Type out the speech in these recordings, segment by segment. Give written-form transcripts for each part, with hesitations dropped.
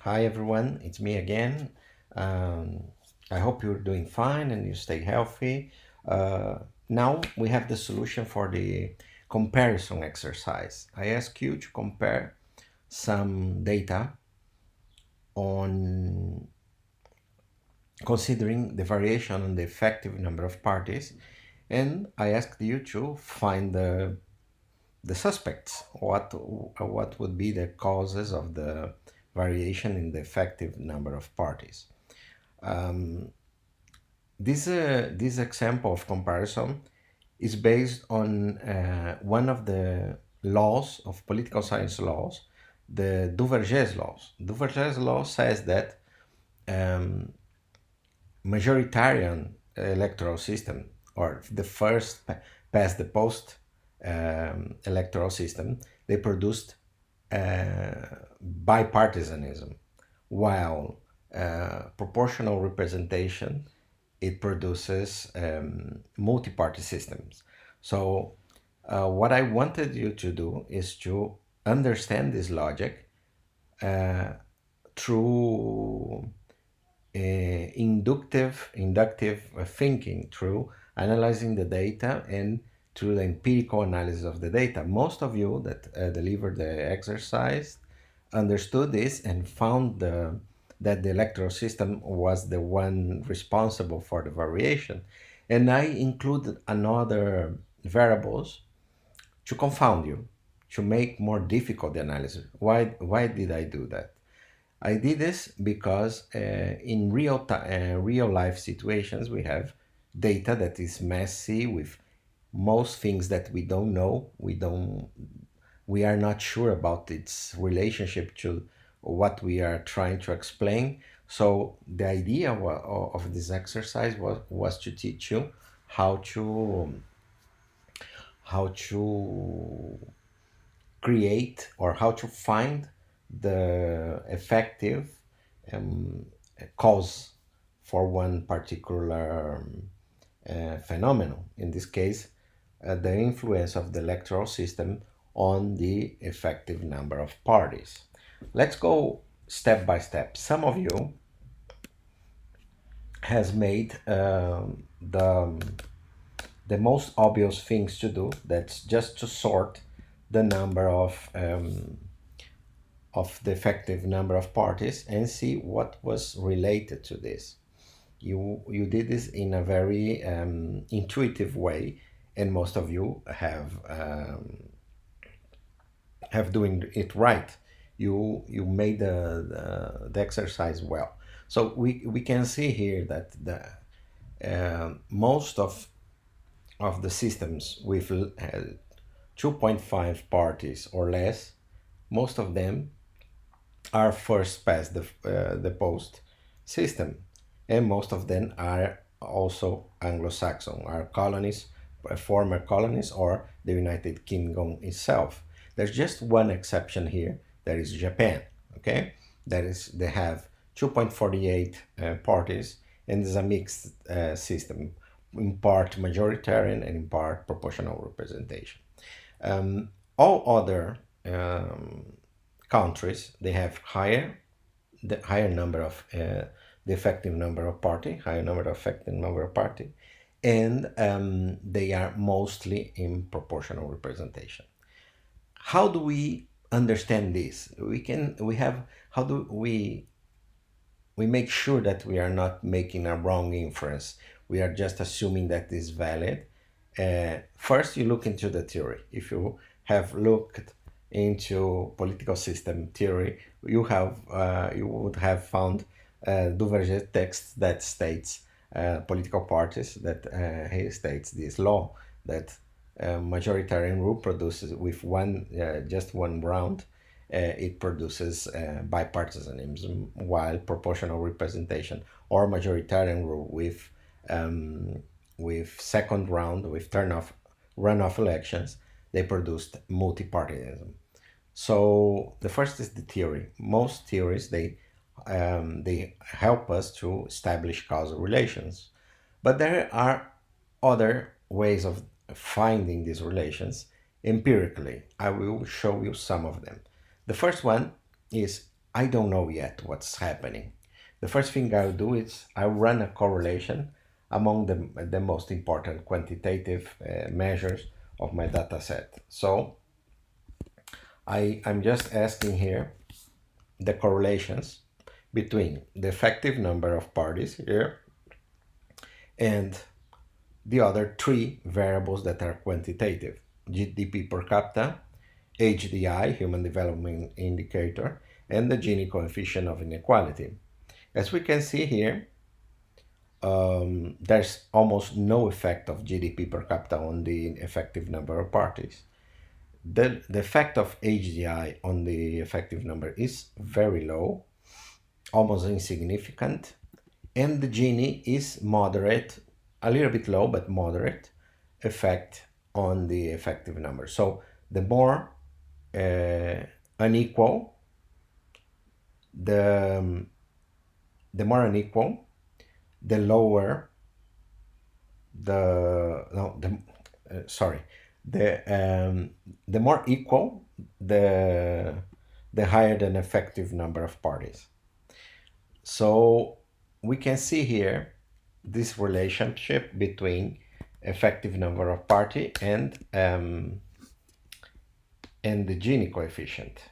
Hi everyone, it's me again. Um, I hope you're doing fine and you stay healthy. Uh, Now we have the solution for the comparison exercise. I ask you to compare some data on considering the variation in the effective number of parties, and I asked you to find the suspects. What would be the causes of the variation in the effective number of parties? Um, this example of comparison is based on one of the laws of political science laws, the Duverger's laws. Duverger's law says that um, majoritarian electoral system, or the first past the post electoral system, they produced bipartisanism, while proportional representation it produces multi-party systems. So what I wanted you to do is to understand this logic uh, through inductive thinking, through analyzing the data and through the empirical analysis of the data. Most of you that delivered the exercise understood this and found that the electoral system was the one responsible for the variation. And I included another variables to confound you, to make more difficult the analysis. Why did I do that? I did this because in real life situations we have data that is messy with most things that we don't know. We are not sure about its relationship to what we are trying to explain. So the idea of this exercise was to teach you how to create, or how to find the effective um, cause for one particular phenomenon. In this case, the influence of the electoral system on the effective number of parties. Let's go step by step. Some of you has made the most obvious things to do. That's just to sort the number of the effective number of parties and see what was related to this. You did this in a very intuitive way, and most of you have doing it right. You made the exercise well. So we can see here that the most of the systems with 2.5 parties or less, most of them are first past the post system, and most of them are also Anglo-Saxon, are colonies, former colonies, or the United Kingdom itself. There's just one exception here, that is Japan. Okay, that is they have 2.48 parties, and it's a mixed system, in part majoritarian and in part proportional representation. All other countries, they have the higher number of the effective number of party, higher number of effective number of party, and they are mostly in proportional representation. How do we understand this? We have how do we make sure that we are not making a wrong inference? We are just assuming that is valid. First, you look into the theory. If you have looked into political system theory, you would have found Duverger text that states political parties, that he states this law that majoritarian rule produces with just one round, it produces bipartisanism, while proportional representation or majoritarian rule with second round, with runoff elections, they produced multipartyism. So the first is the theory. Most theories, they help us to establish causal relations, but there are other ways of finding these relations empirically. I will show you some of them. The first one is I don't know yet what's happening. The first thing I'll do is I'll run a correlation among the most important quantitative measures of my data set. So I'm just asking here the correlations between the effective number of parties here and the other three variables that are quantitative: GDP per capita, HDI, Human Development Indicator, and the Gini coefficient of inequality. As we can see here, there's almost no effect of GDP per capita on the effective number of parties. The effect of HDI on the effective number is very low, almost insignificant, and the Gini is moderate, a little bit low, but moderate effect on the effective number. So the more unequal, the the more unequal, the lower the no the sorry the more equal, the higher the effective number of parties. So we can see here this relationship between effective number of party and the Gini coefficient.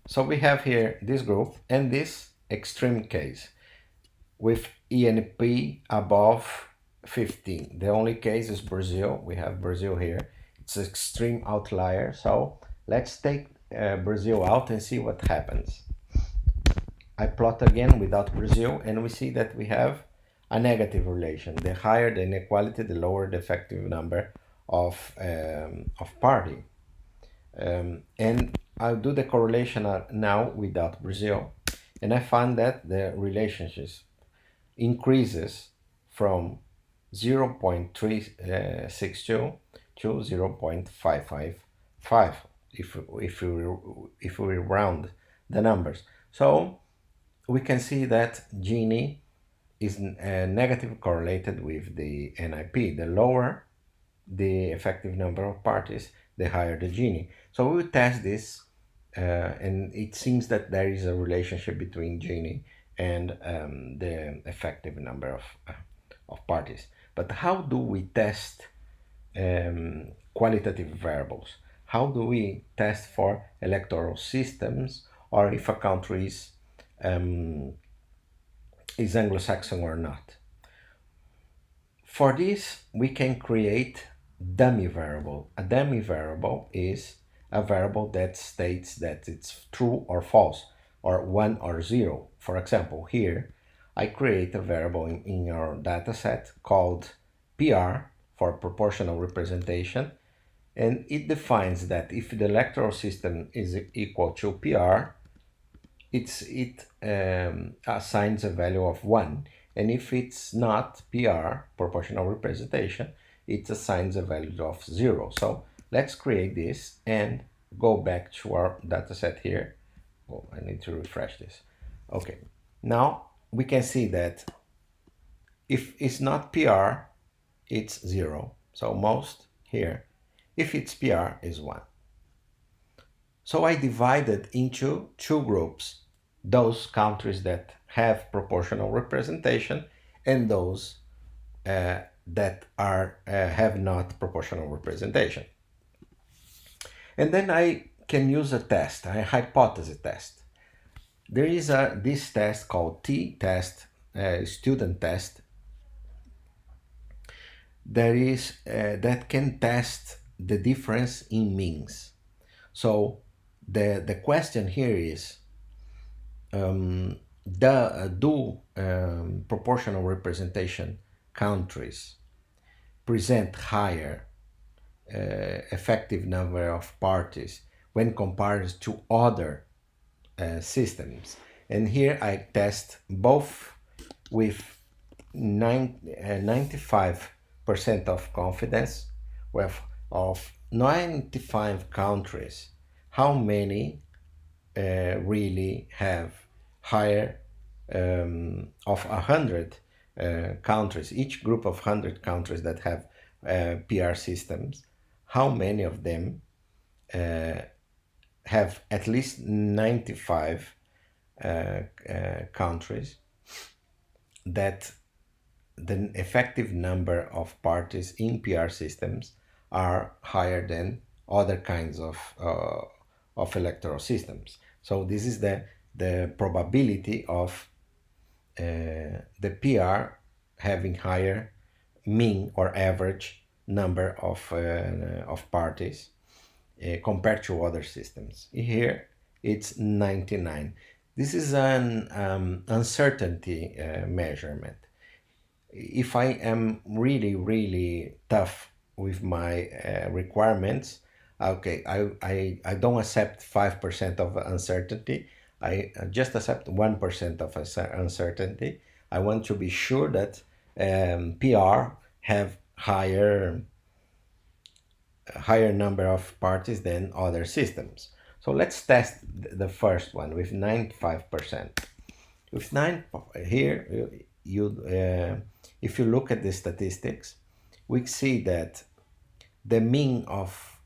So we have here this group and this extreme case with ENP above 15. The only case is Brazil. We have Brazil here. It's an extreme outlier. So let's take Brazil out and see what happens. I plot again without Brazil, and we see that we have a negative relation. The higher the inequality, the lower the effective number of party. And I'll do the correlation now without Brazil, and I find that the relationship increases from 0.362 to 0.555 if we round the numbers. So we can see that Gini is negatively correlated with the NIP. The lower the effective number of parties, the higher the Gini. So we will test this, and it seems that there is a relationship between Gini and the effective number of parties. But how do we test qualitative variables? How do we test for electoral systems, or if a country is Anglo-Saxon or not? For this, we can create dummy variable. A dummy variable is a variable that states that it's true or false, or 1 or 0. For example, here I create a variable in our dataset called PR, for proportional representation, and it defines that if the electoral system is equal to PR, it assigns a value of 1. And if it's not PR, proportional representation, it assigns a value of 0. So let's create this and go back to our dataset here. Oh, I need to refresh this. Okay, now we can see that if it's not PR, it's 0. So most here. If it's PR, is 1. So I divided into two groups: those countries that have proportional representation and those that have not proportional representation. And then I can use a test, a hypothesis test. There is this test called t-test, student test, that can test the difference in means. So the question here is, do proportional representation countries present higher effective number of parties when compared to other systems? And here I test both with 95% of confidence, with of 95 countries, how many really have higher of 100 countries, each group of 100 countries that have PR systems, how many of them have at least 95 countries that the effective number of parties in PR systems are higher than other kinds of electoral systems. So this is the probability of the PR having higher mean or average number of parties compared to other systems. Here it's 99. This is an uncertainty measurement. If I am really, really tough with my requirements, okay, I don't accept 5% of uncertainty. I just accept 1% of uncertainty. I want to be sure that PR have higher number of parties than other systems. So let's test the first one with 95%. With nine here, if you look at the statistics, we see that the mean of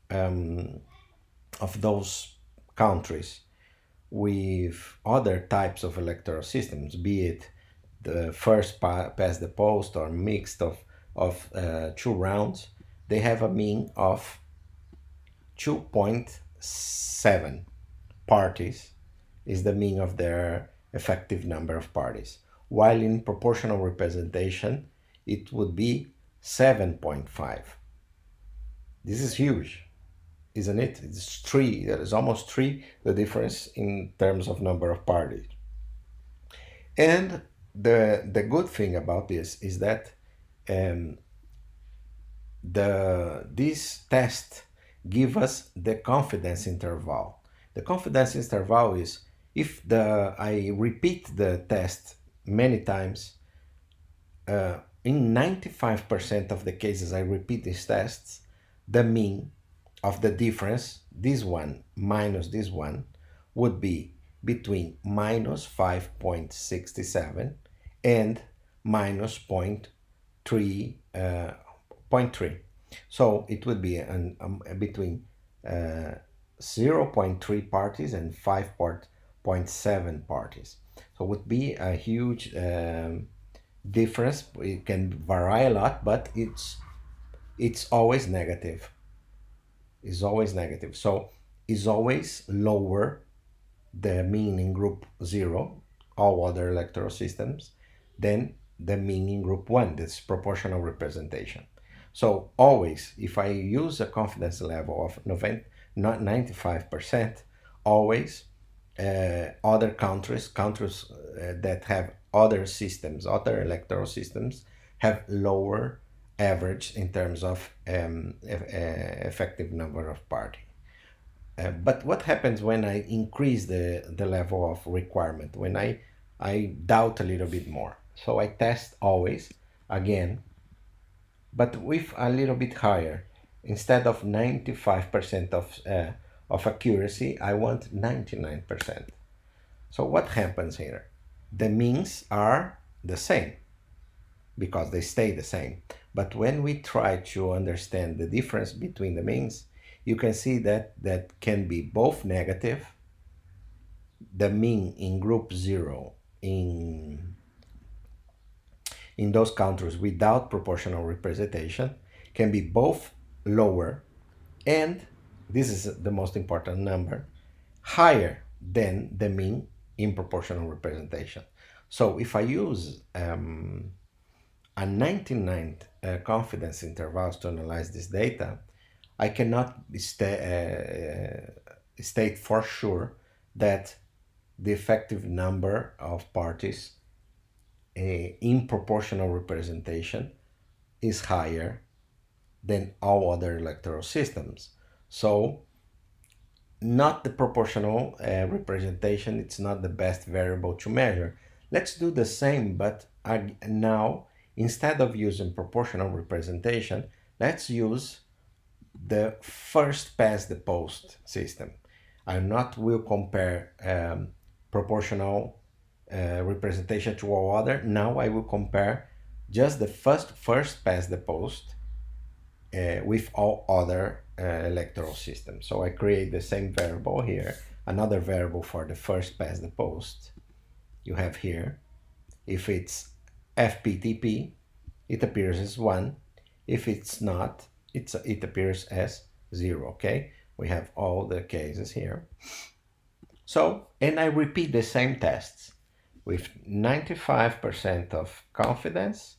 those countries with other types of electoral systems, be it the first past the post or mixed of two rounds, they have a mean of 2.7 parties is the mean of their effective number of parties, while in proportional representation it would be 7.5. This is huge, isn't it? It's three, there is almost three the difference in terms of number of parties. And the good thing about this is that um, this test give us the confidence interval. The confidence interval is if I repeat the test many times, in 95% of the cases I repeat these tests, the mean of the difference, this one minus this one, would be between minus 5.67 and minus 0.3, point 0.3. So it would be between 0.3 parties and 5.7 parties. So it would be a huge difference. It can vary a lot, but it's always negative. It's always negative. So it's always lower the mean in group 0, all other electoral systems, than the mean in group 1, that's proportional representation. So always, if I use a confidence level of not 95%, always other countries that have other systems, other electoral systems, have lower average in terms of effective number of party. But what happens when I increase the level of requirement, when I doubt a little bit more? So I test always again, but with a little bit higher. Instead of 95% of accuracy, I want 99%. So what happens here? The means are the same because they stay the same. But when we try to understand the difference between the means, you can see that can be both negative. The mean in group 0 in those countries without proportional representation can be both lower and, this is the most important number, higher than the mean in proportional representation. So if I use a 99 confidence intervals to analyze this data, I cannot state for sure that the effective number of parties in proportional representation is higher than all other electoral systems. So not the proportional representation, it's not the best variable to measure. Let's do the same, but now instead of using proportional representation, let's use the first past the post system. I not will compare proportional representation to all other. Now I will compare just the first past the post with all other electoral system. So I create the same variable here, another variable for the first past the post. You have here, if it's FPTP, it appears as 1. If it's not, it appears as 0, okay? We have all the cases here. So, and I repeat the same tests with 95% of confidence.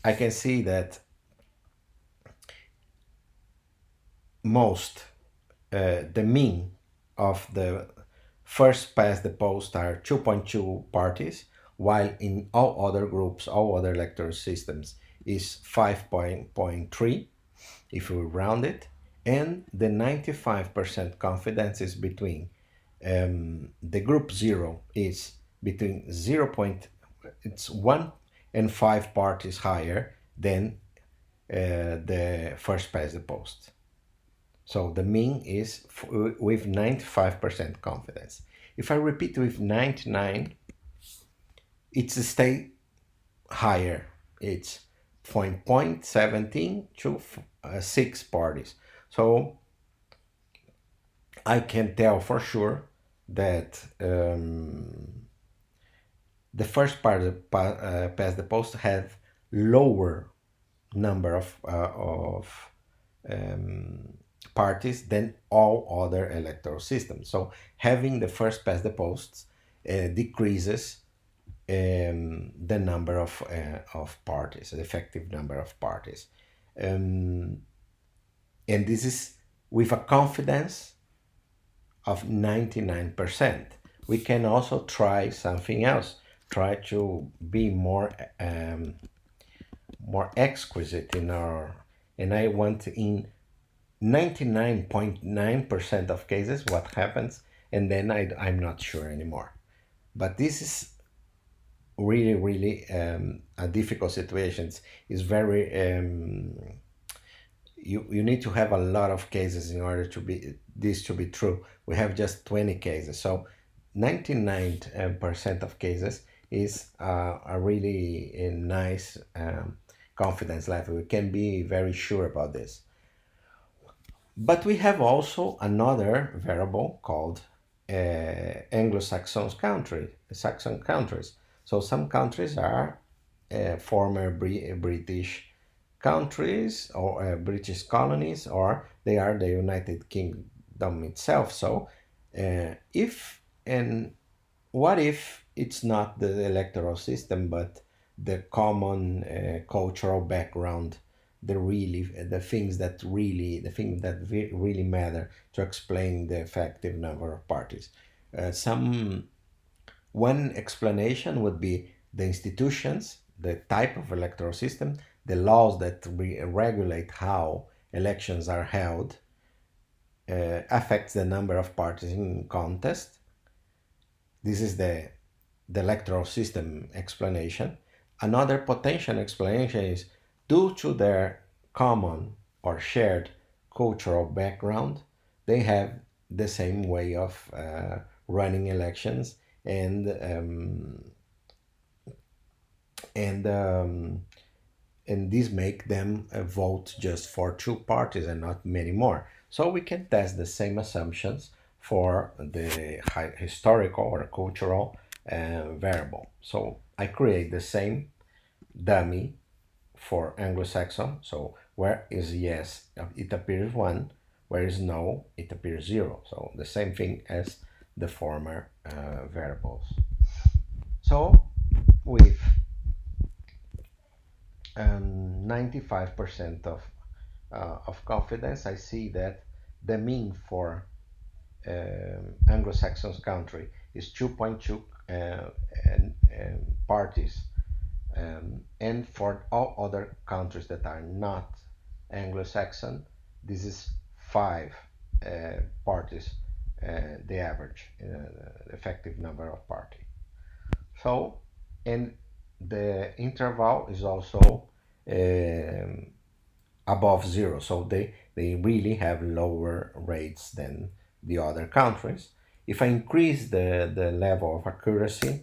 I can see that most, the mean of the first past the post are 2.2 parties, while in all other groups, all other electoral systems is 5.3 if we round it, and the 95% confidence is between the group 0 is between 0. It's 1 and 5 parties higher than the first past the post. So the mean is with 95% confidence. If I repeat with 99, it's a stay higher. It's 0.17 to 6 parties. So I can tell for sure that the first part past the post have lower number of parties than all other electoral systems. So having the first past the posts decreases the number of parties, the effective number of parties. And this is with a confidence of 99%. We can also try something else, try to be more exquisite in our, and I want in 99.9% of cases what happens, and then I'm not sure anymore. But this is really a difficult situation. It's very you need to have a lot of cases in order to be this to be true. We have just 20 cases, so 99% of cases is a really nice confidence level. We can be very sure about this. But we have also another variable called Anglo-Saxon Saxon countries. So some countries are former British countries or British colonies, or they are the United Kingdom itself. So if and what if it's not the electoral system, but the common cultural background, the things that really matter to explain the effective number of parties? Some One explanation would be the institutions, the type of electoral system, the laws that regulate how elections are held, affects the number of parties in contest. This is the electoral system explanation. Another potential explanation is due to their common or shared cultural background, they have the same way of running elections, and and um, and this make them vote just for two parties and not many more. So we can test the same assumptions for the historical or cultural variable. So I create the same dummy for Anglo-Saxon. So where is yes, it appears 1. Where is no, it appears 0. So the same thing as the former variables. So with 95% of confidence, I see that the mean for Anglo-Saxon country is 2.2 parties, and for all other countries that are not Anglo-Saxon, this is 5 parties, the average effective number of party. So, and the interval is also above 0, so they really have lower rates than the other countries. If I increase the level of accuracy,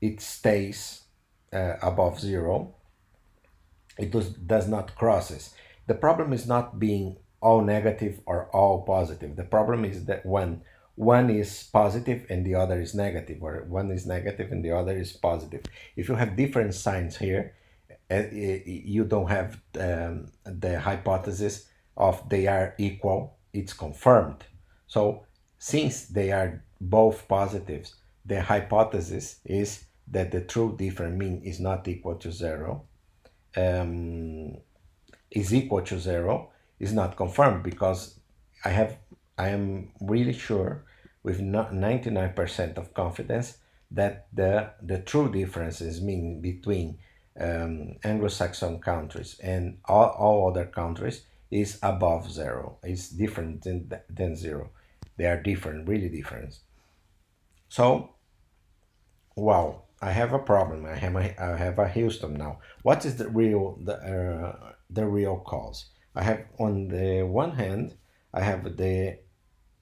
it stays above 0. It does not crosses. The problem is not being all negative or all positive. The problem is that when one is positive and the other is negative, or one is negative and the other is positive. If you have different signs here, you don't have the hypothesis of they are equal, it's confirmed. So since they are both positives, the hypothesis is that the true difference mean is not equal to zero, um, is equal to zero, is not confirmed, because I have I am really sure with 99% of confidence that the true differences mean between Anglo-Saxon countries and all other countries is above zero. It's different than zero. They are different, really different. So, wow, I have a problem. I have a Houston now. What is the real cause? I have, on the one hand, I have the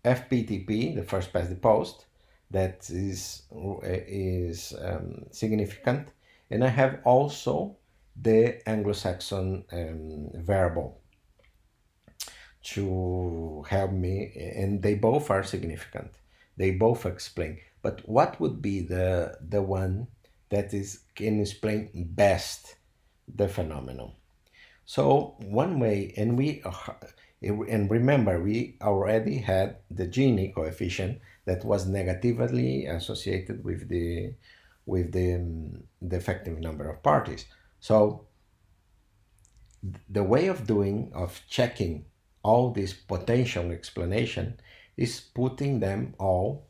FPTP, the first past the post, that is significant, and I have also the Anglo-Saxon variable to help me, and they both are significant. They both explain. But what would be the one that is can explain best the phenomenon? So one way, and remember, we already had the Gini coefficient that was negatively associated with the effective number of parties. So the way of checking all this potential explanation is putting them all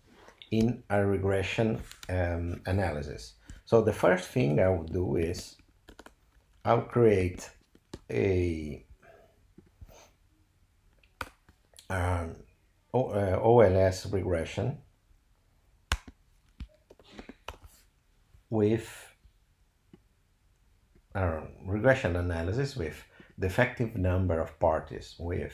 in a regression analysis. So the first thing I will do is I'll create a um, OLS regression with regression analysis with the effective number of parties with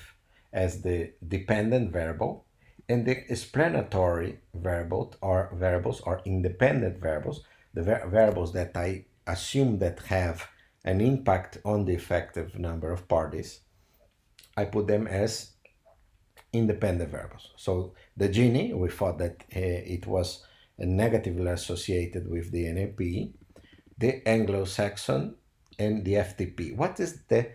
as the dependent variable, and the explanatory variable or variables or independent variables, the variables that I assume that have an impact on the effective number of parties, I put them as independent variables. So the Gini, we thought that it was negatively associated with the NAP, the Anglo-Saxon, and the FTP. What is the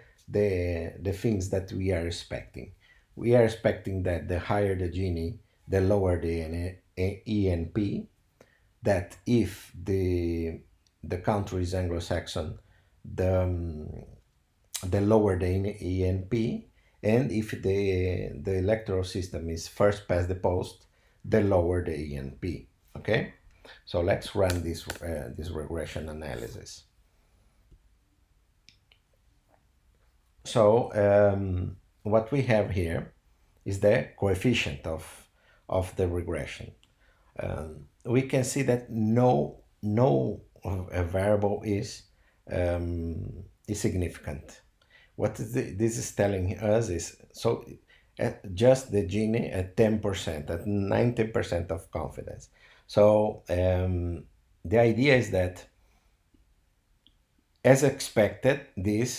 things that we are expecting? We are expecting that the higher the Gini, the lower the ENP. That if the country is Anglo-Saxon, the lower the ENP, and if the electoral system is first past the post, the lower the ENP. Okay, so let's run this regression analysis. So what we have here is the coefficient of the regression. We can see that no variable is significant. What this is telling us is, so just the Gini at 10%, at 90% of confidence. So the idea is that, as expected, the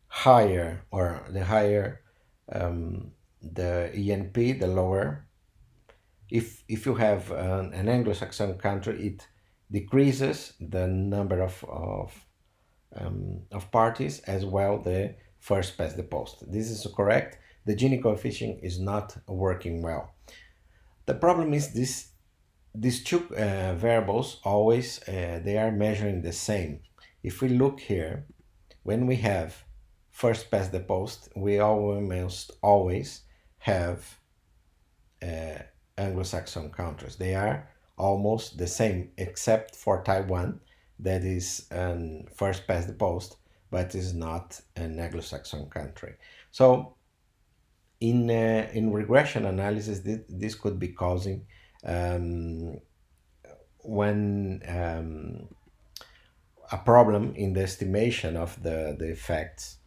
higher or the higher the ENP, the lower. If you have an Anglo-Saxon country, it decreases the number of parties, as well the first past the post. This is correct. The Gini coefficient is not working well. The problem is these two variables always they are measuring the same. If we look here, when we have first past the post, we almost always have Anglo-Saxon countries. They are almost the same, except for Taiwan, that is first past the post, but is not an Anglo-Saxon country. So in regression analysis, this could be causing when a problem in the estimation of the effects,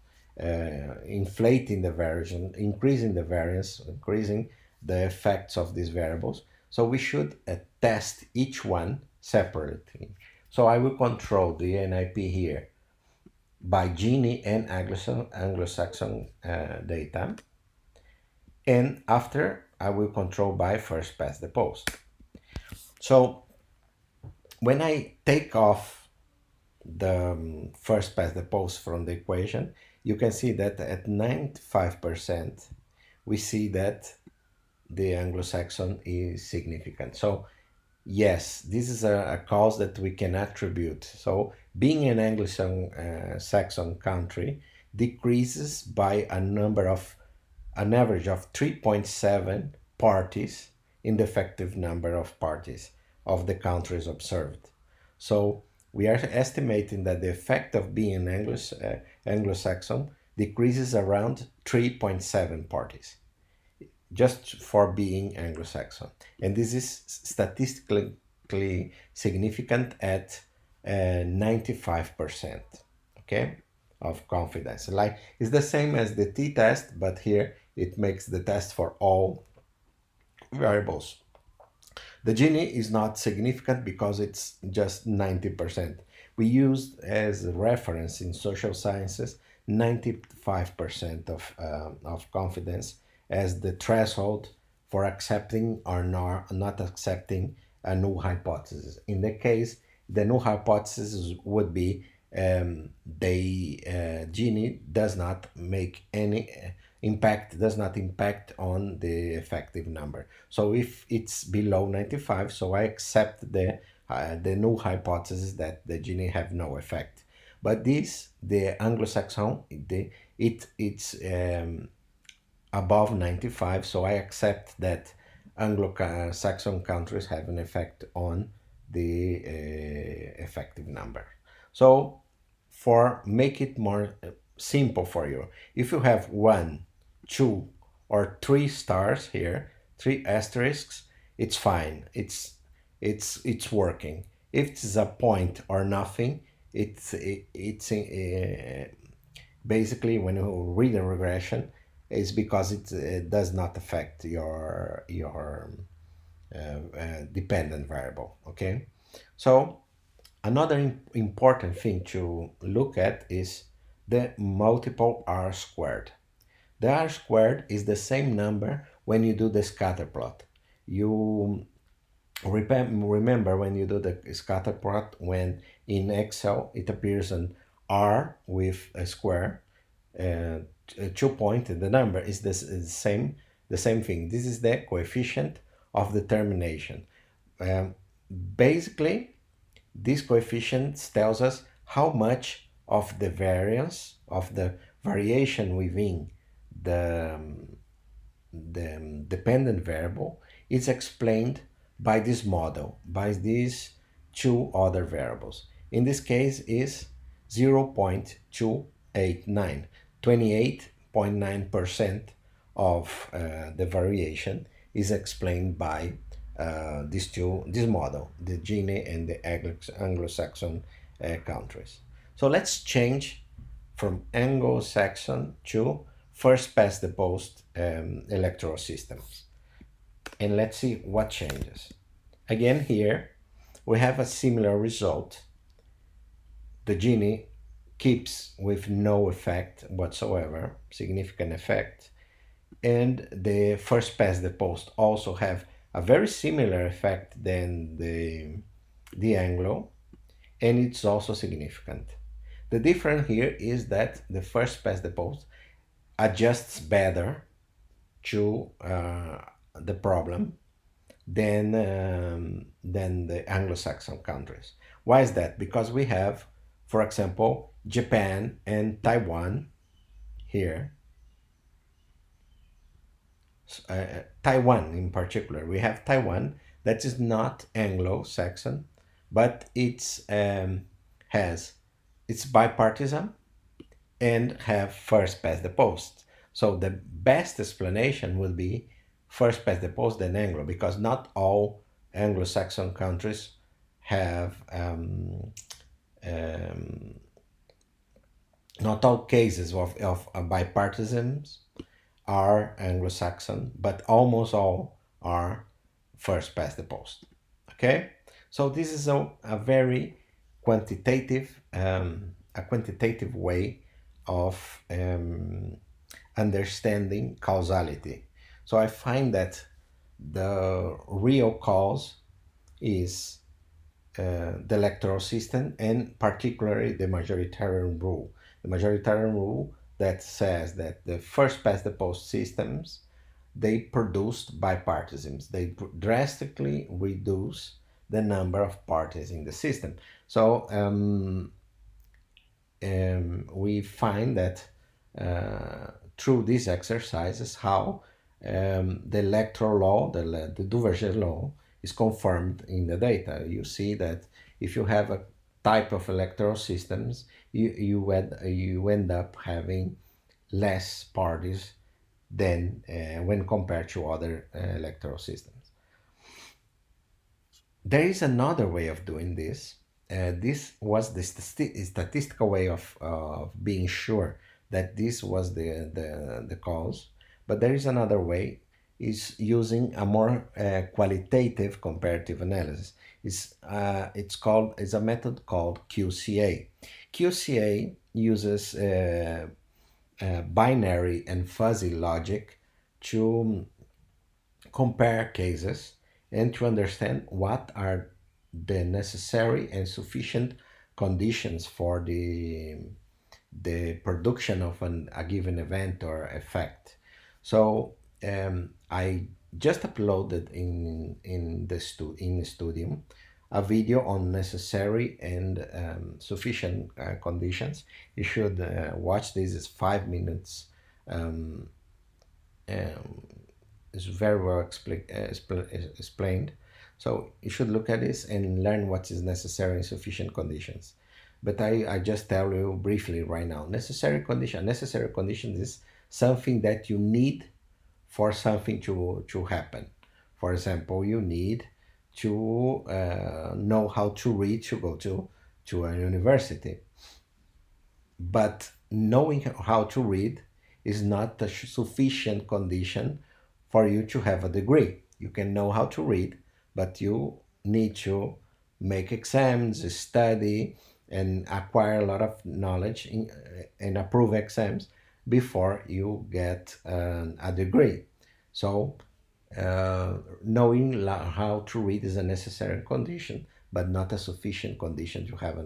inflating the variation, increasing the variance, increasing the effects of these variables. So we should test each one separately. So I will control the NIP here by Gini and Anglo-Saxon data, and after I will control by first past the post. So when I take off the first past the post from the equation, you can see that at 95%, we see that the Anglo-Saxon is significant. So yes, this is a cause that we can attribute. So being an Anglo-Saxon country decreases by an average of 3.7 parties in the effective number of parties of the countries observed. So we are estimating that the effect of being Anglo-Saxon decreases around 3.7 parties just for being Anglo-Saxon. And this is statistically significant at 95%, okay, of confidence. Like it's the same as the t-test, but here it makes the test for all variables. The Gini is not significant because it's just 90%. We used as a reference in social sciences 95% of confidence as the threshold for accepting or not accepting a null hypothesis. In the case, the null hypothesis would be Gini does not make any does not impact on the effective number. So if it's below 95, so I accept the null hypothesis that the Gini have no effect. But the Anglo-Saxon, it's above 95, so I accept that Anglo-Saxon countries have an effect on the effective number. So for make it more simple for you, if you have one, two, or three stars here, three asterisks, it's fine. It's working. If it's a point or nothing, it's basically when you read a regression, is because it does not affect your dependent variable. Okay, so another important thing to look at is the multiple r squared. The r squared is the same number when you do the scatter plot. You remember when you do the scatter plot, when in Excel it appears an r with a square, uh, 2 point, and the number is the same thing. This is the coefficient of determination. Um, Basically, this coefficient tells us how much of the variance of the variation within the dependent variable is explained by this model, by these two other variables. In this case is 0.289, 28.9% of the variation is explained by this model, the Gini and the Anglo-Saxon countries. So let's change from Anglo-Saxon to first past the post electoral systems. And let's see what changes. Again, here we have a similar result. The Gini keeps with no effect whatsoever, significant effect, and the first past the post also have a very similar effect than the Anglo, and it's also significant. The difference here is that the first past the post adjusts better to the problem than the Anglo-Saxon countries. Why is that? Because we have, for example, Japan and Taiwan here. Taiwan in particular, we have Taiwan that is not Anglo-Saxon, but it's bipartisan and have first past the post. So the best explanation would be first past the post than Anglo, because not all Anglo-Saxon countries have not all cases of bipartisans are Anglo-Saxon, but almost all are first past the post. Okay, so this is a very quantitative a quantitative way of understanding causality. So I find that the real cause is the electoral system, and particularly the majoritarian rule. The majoritarian rule that says that the first past the post systems, they produced bipartisanism. They drastically reduce the number of parties in the system. So we find that through these exercises how the electoral law, the Duverger law, is confirmed in the data. You see that if you have a type of electoral systems, you end up having less parties than when compared to other electoral systems. There is another way of doing this. This was the statistical way of being sure that this was the cause. But there is another way, is using a more qualitative comparative analysis. It's a method called QCA. QCA uses binary and fuzzy logic to compare cases and to understand what are the necessary and sufficient conditions for the production of a given event or effect. So I just uploaded in Studium a video on necessary and sufficient conditions. You should watch this. It's 5 minutes. Um, um, is very well explained. So you should look at this and learn what is necessary in sufficient conditions. But I just tell you briefly right now. Necessary conditions is something that you need for something to happen. For example, you need to know how to read to go to a university. But knowing how to read is not a sufficient condition for you to have a degree. You can know how to read, but you need to make exams, study, and acquire a lot of knowledge and approve exams before you get a degree. So, knowing how to read is a necessary condition, but not a sufficient condition to have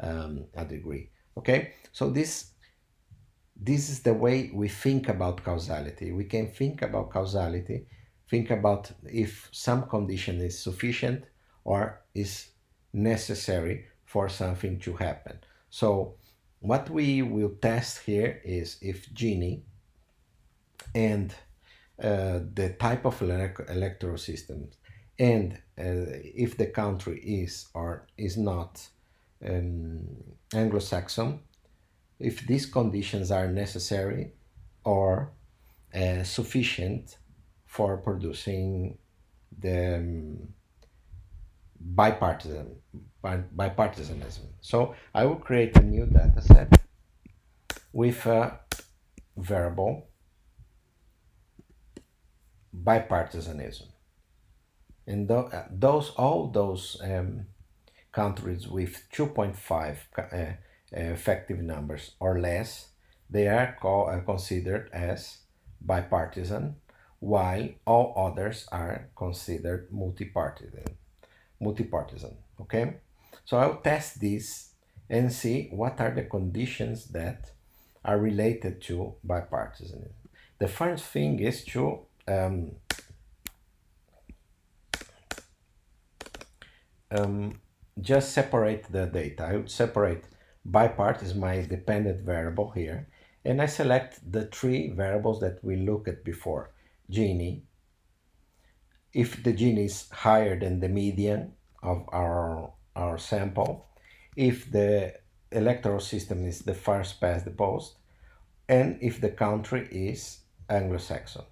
a degree. Okay, so this is the way we think about causality. We can think about causality, think about if some condition is sufficient or is necessary for something to happen. So what we will test here is if Gini and the type of electoral system, and if the country is or is not um, Anglo-Saxon, if these conditions are necessary or sufficient for producing the bipartisan bipartisanism. So I will create a new data set with a variable bipartisanism, and those all those countries with 2.5 effective numbers or less, they are considered as bipartisan, while all others are considered multipartisan. Okay, so I'll test this and see what are the conditions that are related to bipartisanism. The first thing is to um, just separate the data. I would separate bipart is my dependent variable here, and I select the three variables that we looked at before. Gini, if the Gini is higher than the median of our sample, if the electoral system is the first past the post, and if the country is Anglo-Saxon.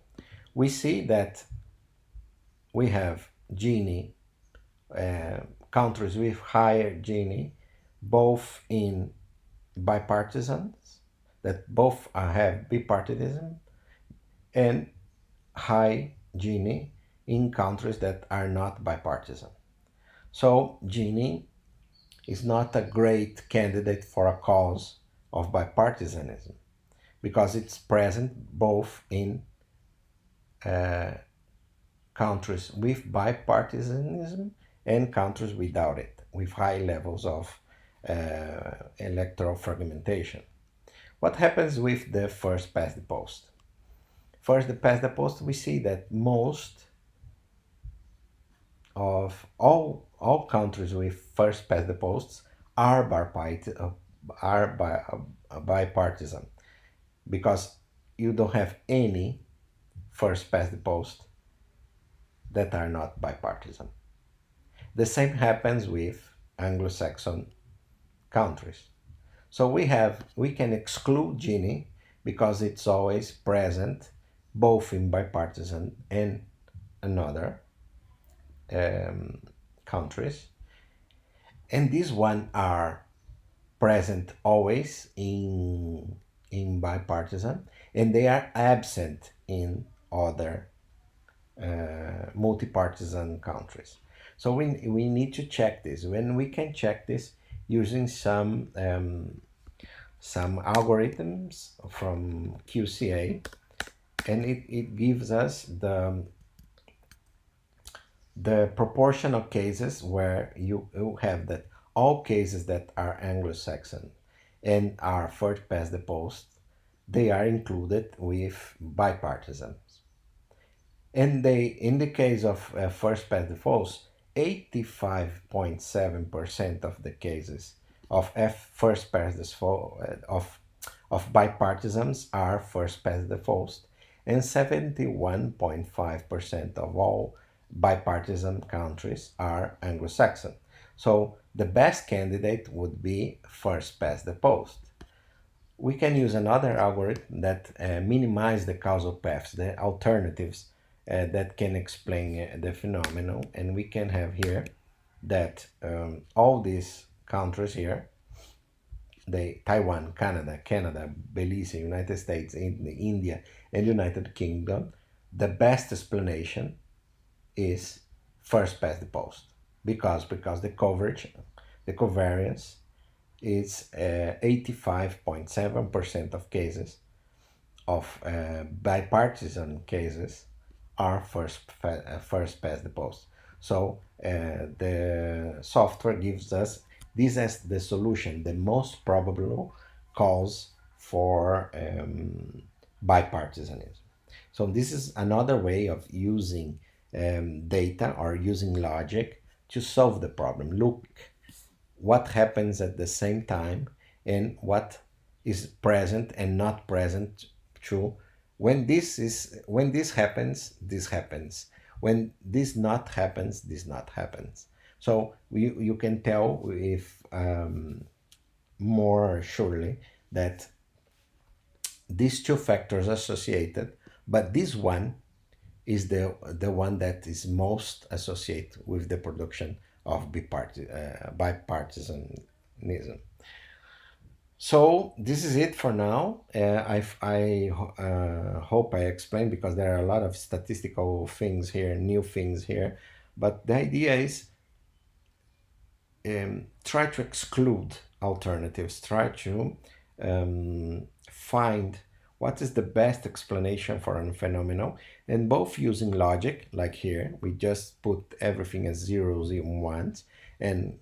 We see that we have Gini, countries with higher Gini, both in bipartisans, that both have bipartisan, and high Gini in countries that are not bipartisan. So Gini is not a great candidate for a cause of bipartisanism because it's present both in countries with bipartisanism and countries without it, with high levels of electoral fragmentation. What happens with the first past the post? First, the past the post, we see that most of all countries with first past the posts are bipartisan because you don't have any first past the post that are not bipartisan. The same happens with Anglo-Saxon countries. So we can exclude Gini because it's always present both in bipartisan and another um, countries, and these one are present always in bipartisan, and they are absent in other multi-partisan countries. So we need to check this. When we can check this using some algorithms from QCA, and it gives us the proportion of cases where you have that all cases that are Anglo-Saxon and are first past the post, they are included with bipartisan. And they, in the case of first past the post, 85.7% of the cases of first past the of bipartisans are first past the post, and 71.5% of all bipartisan countries are Anglo-Saxon. So the best candidate would be first past the post. We can use another algorithm that minimize the causal paths, the alternatives that can explain the phenomenon, and we can have here that all these countries here, the Taiwan, Canada, Belize, United States, India, and United Kingdom, the best explanation is first past the post because the covariance is 85.7% of cases of bipartisan cases are first past the post. So the software gives us this as the solution, the most probable cause for bipartisanism. So this is another way of using data or using logic to solve the problem. Look what happens at the same time and what is present and not present true. When this happens. When this not happens, this not happens. So you can tell if more surely that these two factors associated, but this one is the one that is most associated with the production of bipartisanism. So this is it for now. I hope I explained because there are a lot of statistical things here, new things here, but the idea is try to exclude alternatives, try to find what is the best explanation for a phenomenon, and both using logic, like here, we just put everything as zeros and ones, and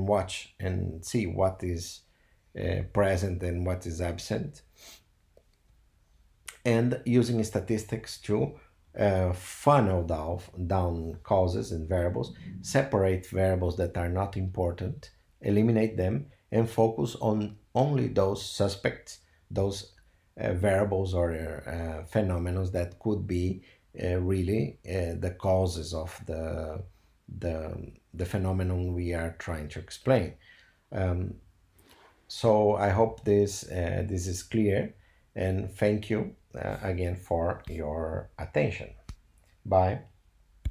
watch and see what is present and what is absent, and using statistics to funnel down causes and variables, separate variables that are not important, eliminate them, and focus on only those suspects, those variables or phenomena that could be really the causes of the phenomenon we are trying to explain. So I hope this is clear, and thank you again for your attention. Bye.